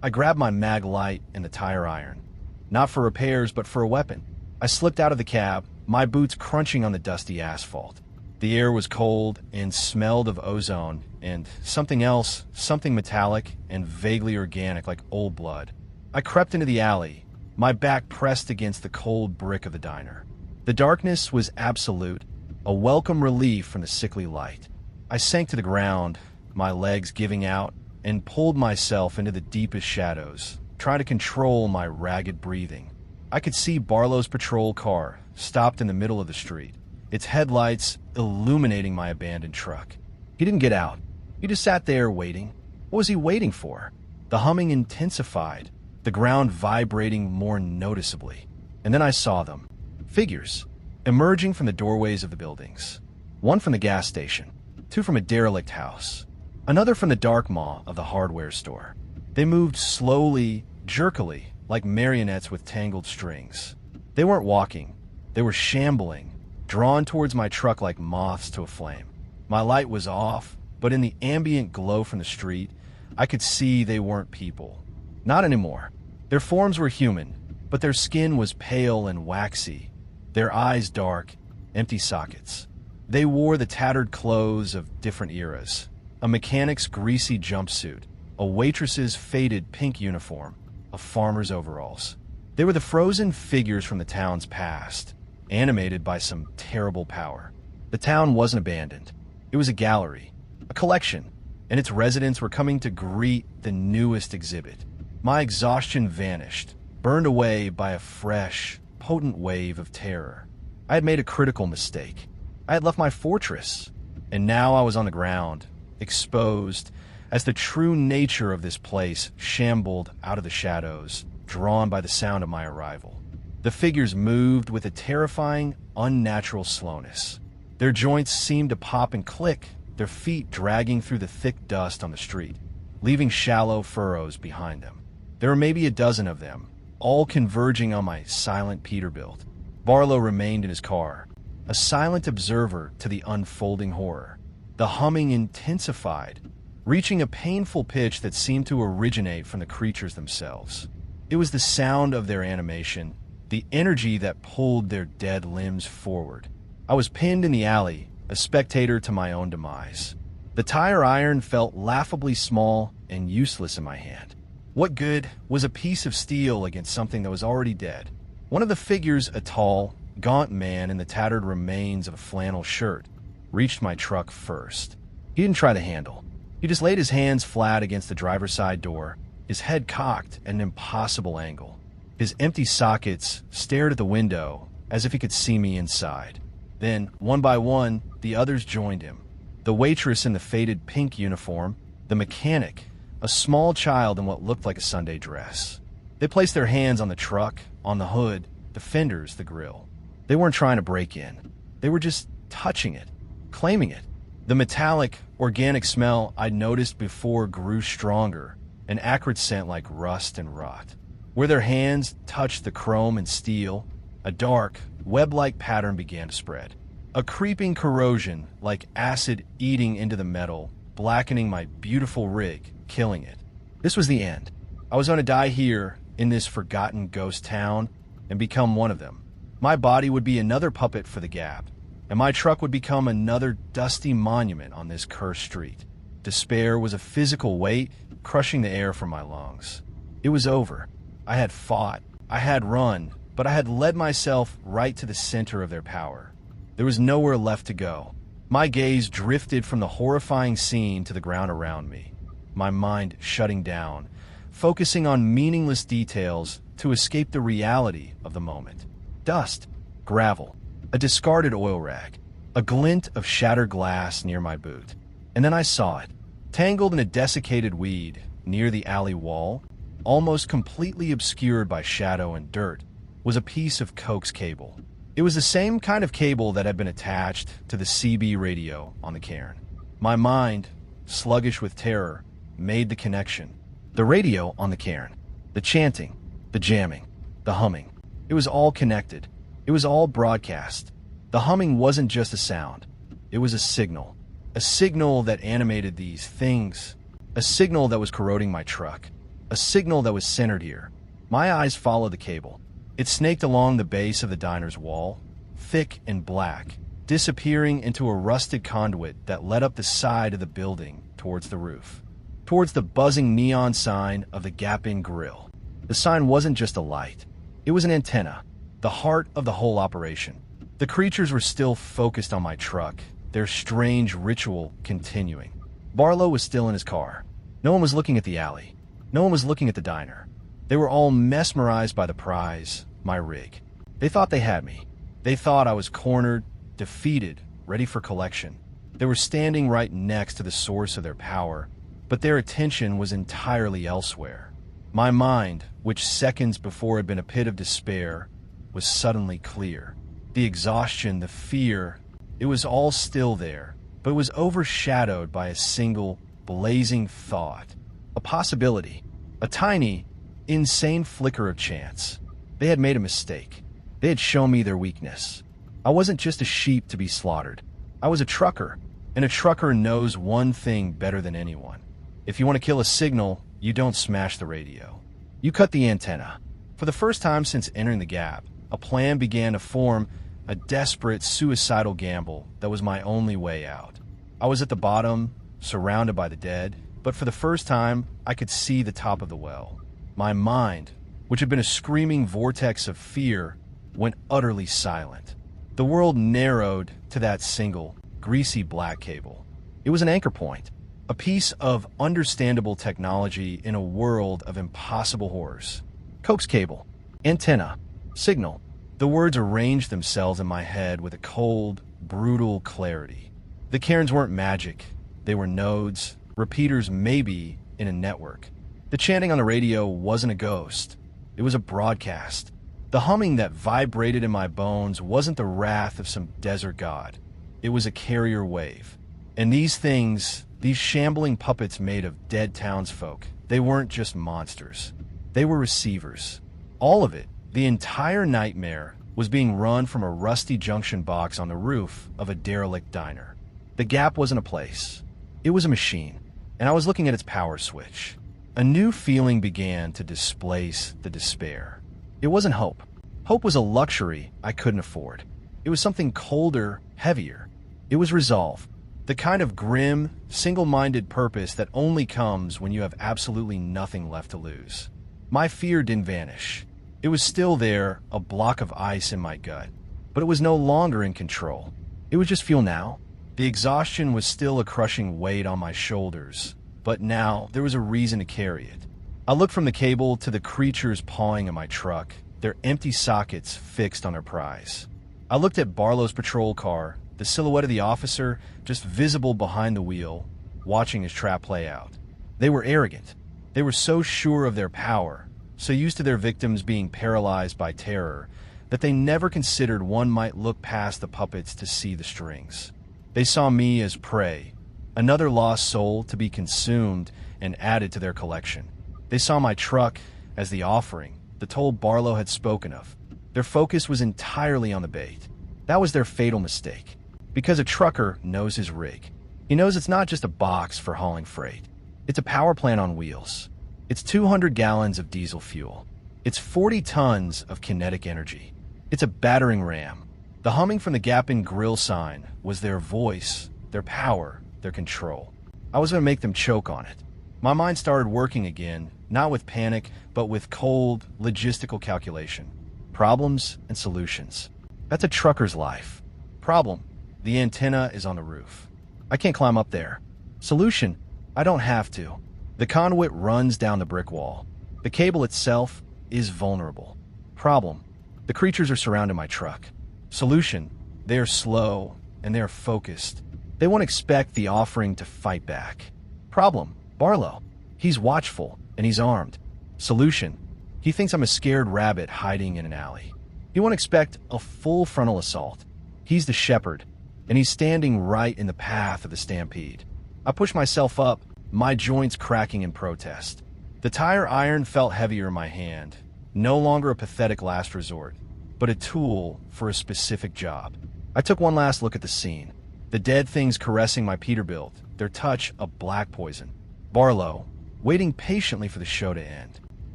I grabbed my mag light and the tire iron. Not for repairs, but for a weapon. I slipped out of the cab, my boots crunching on the dusty asphalt. The air was cold and smelled of ozone and something else, something metallic and vaguely organic like old blood. I crept into the alley, my back pressed against the cold brick of the diner. The darkness was absolute, a welcome relief from the sickly light. I sank to the ground, my legs giving out, and pulled myself into the deepest shadows, trying to control my ragged breathing. I could see Barlow's patrol car, stopped in the middle of the street, its headlights illuminating my abandoned truck. He didn't get out. He just sat there waiting. What was he waiting for? The humming intensified, the ground vibrating more noticeably. And then I saw them. Figures, emerging from the doorways of the buildings. One from the gas station, two from a derelict house, another from the dark maw of the hardware store. They moved slowly, jerkily, like marionettes with tangled strings. They weren't walking. They were shambling, drawn towards my truck like moths to a flame. My light was off, but in the ambient glow from the street, I could see they weren't people. Not anymore. Their forms were human, but their skin was pale and waxy, their eyes dark, empty sockets. They wore the tattered clothes of different eras, a mechanic's greasy jumpsuit, a waitress's faded pink uniform, a farmer's overalls. They were the frozen figures from the town's past, animated by some terrible power. The town wasn't abandoned. It was a gallery, a collection, and its residents were coming to greet the newest exhibit. My exhaustion vanished, burned away by a fresh, potent wave of terror. I had made a critical mistake. I had left my fortress, and now I was on the ground, exposed, as the true nature of this place shambled out of the shadows, drawn by the sound of my arrival. The figures moved with a terrifying, unnatural slowness. Their joints seemed to pop and click, their feet dragging through the thick dust on the street, leaving shallow furrows behind them. There were maybe a dozen of them, all converging on my silent Peterbilt. Barlow remained in his car, a silent observer to the unfolding horror. The humming intensified, reaching a painful pitch that seemed to originate from the creatures themselves. It was the sound of their animation, the energy that pulled their dead limbs forward. I was pinned in the alley, a spectator to my own demise. The tire iron felt laughably small and useless in my hand. What good was a piece of steel against something that was already dead? One of the figures, a tall, gaunt man in the tattered remains of a flannel shirt, reached my truck first. He didn't try the handle. He just laid his hands flat against the driver's side door, his head cocked at an impossible angle. His empty sockets stared at the window as if he could see me inside. Then, one by one, the others joined him. The waitress in the faded pink uniform, the mechanic, a small child in what looked like a Sunday dress. They placed their hands on the truck, on the hood, the fenders, the grill. They weren't trying to break in. They were just touching it, claiming it. The metallic, organic smell I'd noticed before grew stronger, an acrid scent like rust and rot. Where their hands touched the chrome and steel, a dark, web-like pattern began to spread. A creeping corrosion like acid eating into the metal, blackening my beautiful rig, killing it. This was the end. I was going to die here in this forgotten ghost town and become one of them. My body would be another puppet for the Gap, and my truck would become another dusty monument on this cursed street. Despair was a physical weight crushing the air from my lungs. It was over. I had fought. I had run, but I had led myself right to the center of their power. There was nowhere left to go. My gaze drifted from the horrifying scene to the ground around me, my mind shutting down, focusing on meaningless details to escape the reality of the moment. Dust, gravel, a discarded oil rag, a glint of shattered glass near my boot. And then I saw it, tangled in a desiccated weed near the alley wall, almost completely obscured by shadow and dirt, was a piece of coax cable. It was the same kind of cable that had been attached to the CB radio on the cairn. My mind, sluggish with terror, made the connection. The radio on the cairn, the chanting, the jamming, the humming. It was all connected. It was all broadcast. The humming wasn't just a sound. It was a signal that animated these things, a signal that was corroding my truck, a signal that was centered here. My eyes followed the cable. It snaked along the base of the diner's wall, thick and black, disappearing into a rusted conduit that led up the side of the building towards the roof, towards the buzzing neon sign of the Gap Inn Grill. The sign wasn't just a light. It was an antenna, the heart of the whole operation. The creatures were still focused on my truck, their strange ritual continuing. Barlow was still in his car. No one was looking at the alley. No one was looking at the diner. They were all mesmerized by the prize, my rig. They thought they had me. They thought I was cornered, defeated, ready for collection. They were standing right next to the source of their power, but their attention was entirely elsewhere. My mind, which seconds before had been a pit of despair, was suddenly clear. The exhaustion, the fear, it was all still there, but it was overshadowed by a single, blazing thought. A possibility. A tiny, insane flicker of chance. They had made a mistake. They had shown me their weakness. I wasn't just a sheep to be slaughtered. I was a trucker, and a trucker knows one thing better than anyone. If you want to kill a signal, you don't smash the radio. You cut the antenna. For the first time since entering the Gap, a plan began to form, a desperate, suicidal gamble that was my only way out. I was at the bottom, surrounded by the dead, but for the first time, I could see the top of the well. My mind, which had been a screaming vortex of fear, went utterly silent. The world narrowed to that single, greasy black cable. It was an anchor point, a piece of understandable technology in a world of impossible horrors. Coax cable, antenna, signal. The words arranged themselves in my head with a cold, brutal clarity. The cairns weren't magic. They were nodes, repeaters maybe in a network. The chanting on the radio wasn't a ghost. It was a broadcast. The humming that vibrated in my bones wasn't the wrath of some desert god. It was a carrier wave. And these things, these shambling puppets made of dead townsfolk, they weren't just monsters. They were receivers. All of it, the entire nightmare, was being run from a rusty junction box on the roof of a derelict diner. The Gap wasn't a place. It was a machine, and I was looking at its power switch. A new feeling began to displace the despair. It wasn't hope. Hope was a luxury I couldn't afford. It was something colder, heavier. It was resolve, the kind of grim, single-minded purpose that only comes when you have absolutely nothing left to lose. My fear didn't vanish. It was still there, a block of ice in my gut, but it was no longer in control. It was just feel now. The exhaustion was still a crushing weight on my shoulders, but now there was a reason to carry it. I looked from the cable to the creatures pawing at my truck, their empty sockets fixed on their prize. I looked at Barlow's patrol car, the silhouette of the officer just visible behind the wheel, watching his trap play out. They were arrogant. They were so sure of their power, so used to their victims being paralyzed by terror, that they never considered one might look past the puppets to see the strings. They saw me as prey, another lost soul to be consumed and added to their collection. They saw my truck as the offering, the toll Barlow had spoken of. Their focus was entirely on the bait. That was their fatal mistake. Because a trucker knows his rig. He knows it's not just a box for hauling freight. It's a power plant on wheels. It's 200 gallons of diesel fuel. It's 40 tons of kinetic energy. It's a battering ram. The humming from the gap-in grill sign was their voice, their power, their control. I was going to make them choke on it. My mind started working again, not with panic, but with cold, logistical calculation. Problems and solutions. That's a trucker's life. Problem: the antenna is on the roof. I can't climb up there. Solution: I don't have to. The conduit runs down the brick wall. The cable itself is vulnerable. Problem: the creatures are surrounding my truck. Solution: they are slow and they are focused. They won't expect the offering to fight back. Problem: Barlow. He's watchful and he's armed. Solution: he thinks I'm a scared rabbit hiding in an alley. He won't expect a full frontal assault. He's the shepherd, and he's standing right in the path of the stampede. I push myself up, my joints cracking in protest. The tire iron felt heavier in my hand, no longer a pathetic last resort, but a tool for a specific job. I took one last look at the scene. The dead things caressing my Peterbilt, their touch a black poison. Barlow, waiting patiently for the show to end.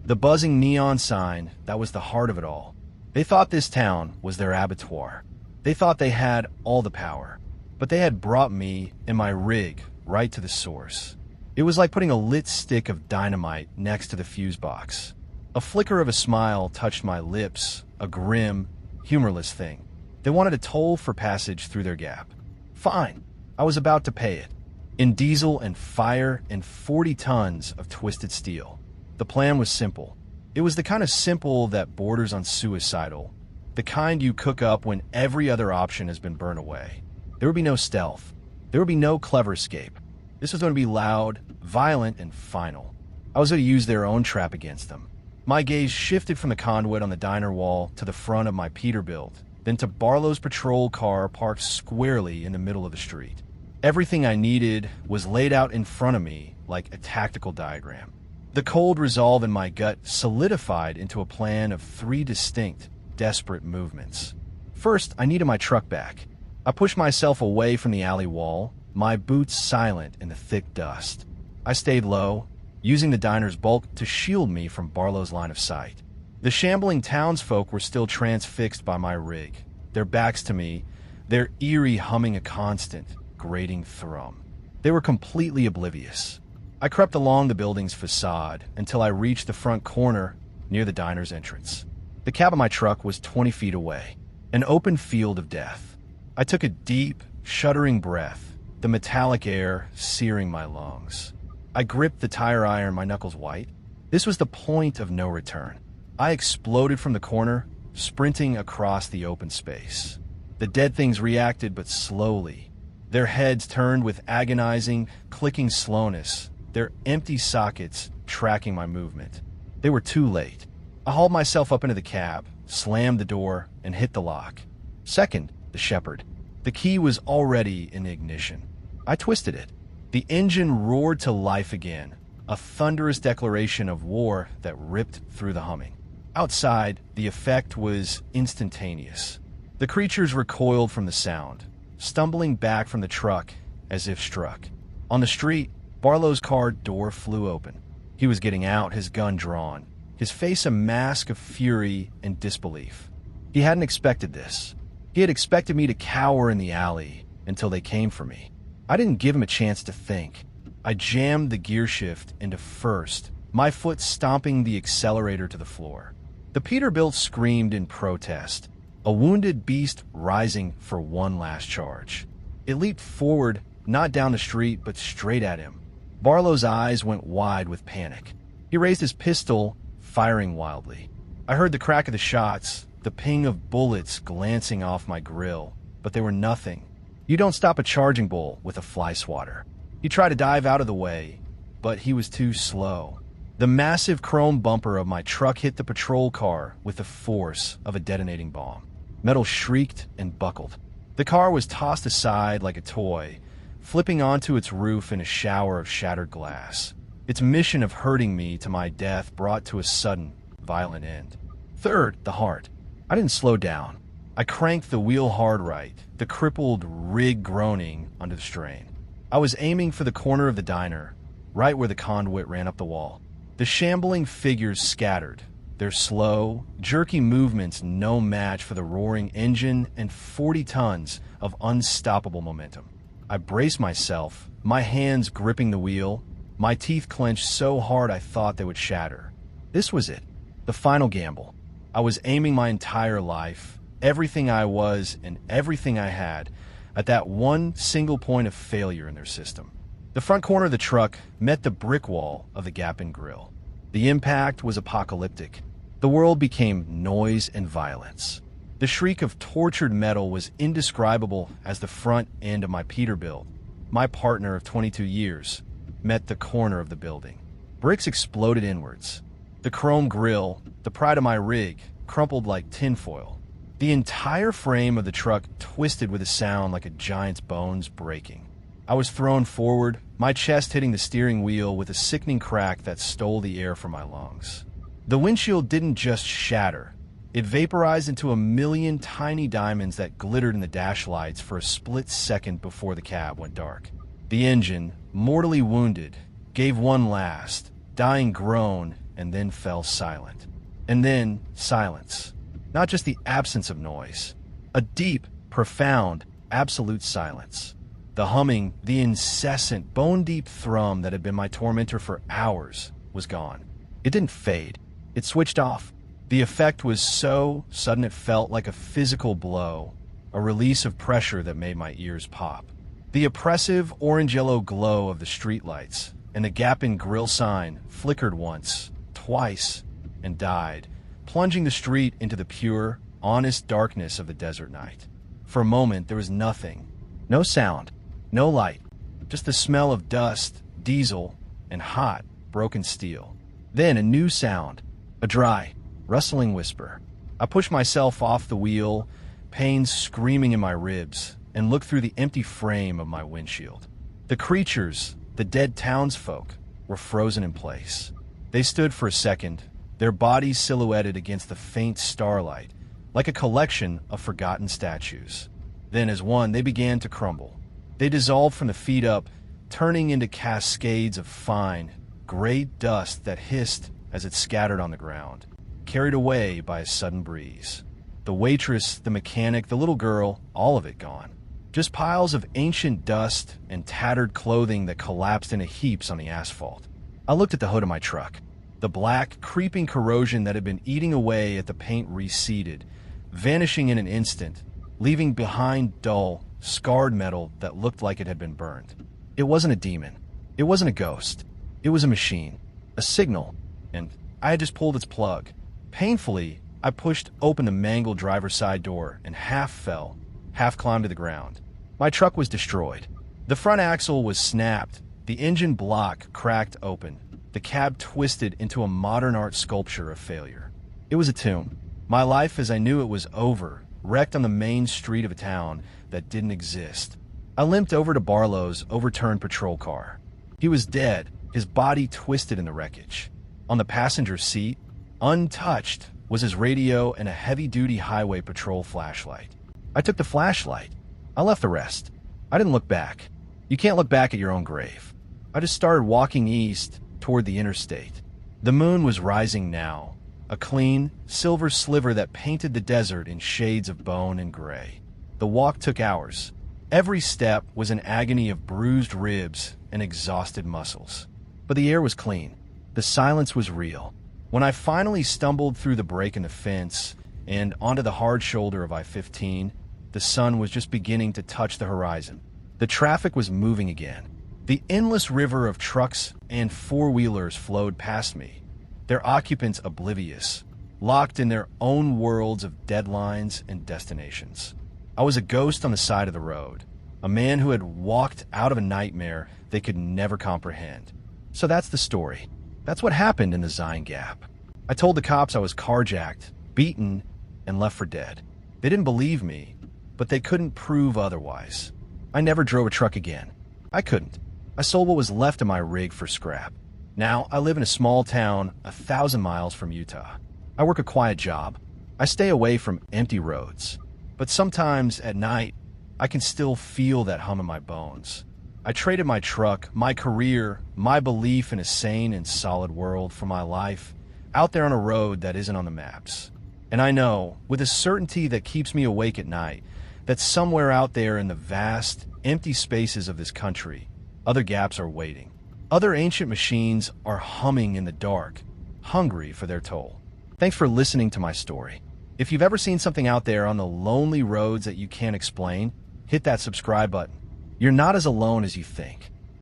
The buzzing neon sign that was the heart of it all. They thought this town was their abattoir. They thought they had all the power, but they had brought me and my rig right to the source. It was like putting a lit stick of dynamite next to the fuse box. A flicker of a smile touched my lips, a grim, humorless thing. They wanted a toll for passage through their gap. Fine, I was about to pay it. In diesel and fire and 40 tons of twisted steel. The plan was simple. It was the kind of simple that borders on suicidal, the kind you cook up when every other option has been burned away. There would be no stealth. There would be no clever escape. This was going to be loud, violent, and final. I was going to use their own trap against them. My gaze shifted from the conduit on the diner wall to the front of my Peterbilt, then to Barlow's patrol car parked squarely in the middle of the street. Everything I needed was laid out in front of me like a tactical diagram. The cold resolve in my gut solidified into a plan of 3 distinct, desperate movements. First, I needed my truck back. I pushed myself away from the alley wall, my boots silent in the thick dust. I stayed low, using the diner's bulk to shield me from Barlow's line of sight. The shambling townsfolk were still transfixed by my rig, their backs to me, their eerie humming a constant, grating thrum. They were completely oblivious. I crept along the building's facade until I reached the front corner near the diner's entrance. The cab of my truck was 20 feet away, an open field of death. I took a deep, shuddering breath, the metallic air searing my lungs. I gripped the tire iron, my knuckles white. This was the point of no return. I exploded from the corner, sprinting across the open space. The dead things reacted, but slowly. Their heads turned with agonizing, clicking slowness, their empty sockets tracking my movement. They were too late. I hauled myself up into the cab, slammed the door, and hit the lock. Second, the shepherd. The key was already in the ignition. I twisted it. The engine roared to life again, a thunderous declaration of war that ripped through the humming. Outside, the effect was instantaneous. The creatures recoiled from the sound, stumbling back from the truck as if struck. On the street, Barlow's car door flew open. He was getting out, his gun drawn, his face a mask of fury and disbelief. He hadn't expected this. He had expected me to cower in the alley until they came for me. I didn't give him a chance to think. I jammed the gear shift into first, my foot stomping the accelerator to the floor. The Peterbilt screamed in protest, a wounded beast rising for one last charge. It leaped forward, not down the street, but straight at him. Barlow's eyes went wide with panic. He raised his pistol, firing wildly. I heard the crack of the shots, the ping of bullets glancing off my grill, but they were nothing. You don't stop a charging bull with a fly swatter. He tried to dive out of the way, but he was too slow. The massive chrome bumper of my truck hit the patrol car with the force of a detonating bomb. Metal shrieked and buckled. The car was tossed aside like a toy, flipping onto its roof in a shower of shattered glass. Its mission of hurting me to my death brought to a sudden, violent end. Third, the heart. I didn't slow down. I cranked the wheel hard right, the crippled rig groaning under the strain. I was aiming for the corner of the diner, right where the conduit ran up the wall. The shambling figures scattered, their slow, jerky movements no match for the roaring engine and 40 tons of unstoppable momentum. I braced myself, my hands gripping the wheel, my teeth clenched so hard I thought they would shatter. This was it, the final gamble. I was aiming my entire life, everything I was and everything I had, at that one single point of failure in their system. The front corner of the truck met the brick wall of the gap-in grill. The impact was apocalyptic. The world became noise and violence. The shriek of tortured metal was indescribable as the front end of my Peterbilt, my partner of 22 years, met the corner of the building. Bricks exploded inwards. The chrome grill, the pride of my rig, crumpled like tinfoil. The entire frame of the truck twisted with a sound like a giant's bones breaking. I was thrown forward, my chest hitting the steering wheel with a sickening crack that stole the air from my lungs. The windshield didn't just shatter. It vaporized into a million tiny diamonds that glittered in the dash lights for a split second before the cab went dark. The engine, mortally wounded, gave one last, dying groan and then fell silent. And then silence. Not just the absence of noise. A deep, profound, absolute silence. The humming, the incessant, bone-deep thrum that had been my tormentor for hours was gone. It didn't fade. It switched off. The effect was so sudden it felt like a physical blow, a release of pressure that made my ears pop. The oppressive orange-yellow glow of the streetlights and the gap-in grill sign flickered once, twice, and died, plunging the street into the pure, honest darkness of the desert night. For a moment, there was nothing. No sound. No light, just the smell of dust, diesel, and hot, broken steel. Then a new sound, a dry, rustling whisper. I pushed myself off the wheel, pain screaming in my ribs, and looked through the empty frame of my windshield. The creatures, the dead townsfolk, were frozen in place. They stood for a second, their bodies silhouetted against the faint starlight, like a collection of forgotten statues. Then, as one, they began to crumble. They dissolved from the feet up, turning into cascades of fine, gray dust that hissed as it scattered on the ground, carried away by a sudden breeze. The waitress, the mechanic, the little girl, all of it gone. Just piles of ancient dust and tattered clothing that collapsed into heaps on the asphalt. I looked at the hood of my truck. The black, creeping corrosion that had been eating away at the paint receded, vanishing in an instant, leaving behind dull, scarred metal that looked like it had been burned. It wasn't a demon. It wasn't a ghost. It was a machine. A signal. And I had just pulled its plug. Painfully, I pushed open the mangled driver's side door and half fell, half climbed to the ground. My truck was destroyed. The front axle was snapped. The engine block cracked open. The cab twisted into a modern art sculpture of failure. It was a tomb. My life as I knew it was over, wrecked on the main street of a town that didn't exist. I limped over to Barlow's overturned patrol car. He was dead, his body twisted in the wreckage. On the passenger seat, untouched, was his radio and a heavy-duty highway patrol flashlight. I took the flashlight. I left the rest. I didn't look back. You can't look back at your own grave. I just started walking east toward the interstate. The moon was rising now, a clean, silver sliver that painted the desert in shades of bone and gray. The walk took hours. Every step was an agony of bruised ribs and exhausted muscles. But the air was clean. The silence was real. When I finally stumbled through the break in the fence and onto the hard shoulder of I-15, the sun was just beginning to touch the horizon. The traffic was moving again. The endless river of trucks and four-wheelers flowed past me, their occupants oblivious, locked in their own worlds of deadlines and destinations. I was a ghost on the side of the road, a man who had walked out of a nightmare they could never comprehend. So that's the story. That's what happened in the Zion Gap. I told the cops I was carjacked, beaten, and left for dead. They didn't believe me, but they couldn't prove otherwise. I never drove a truck again. I couldn't. I sold what was left of my rig for scrap. Now, I live in a small town 1,000 miles from Utah. I work a quiet job. I stay away from empty roads. But sometimes, at night, I can still feel that hum in my bones. I traded my truck, my career, my belief in a sane and solid world for my life out there on a road that isn't on the maps. And I know, with a certainty that keeps me awake at night, that somewhere out there in the vast, empty spaces of this country, other gaps are waiting. Other ancient machines are humming in the dark, hungry for their toll. Thanks for listening to my story. If you've ever seen something out there on the lonely roads that you can't explain, hit that subscribe button. You're not as alone as you think.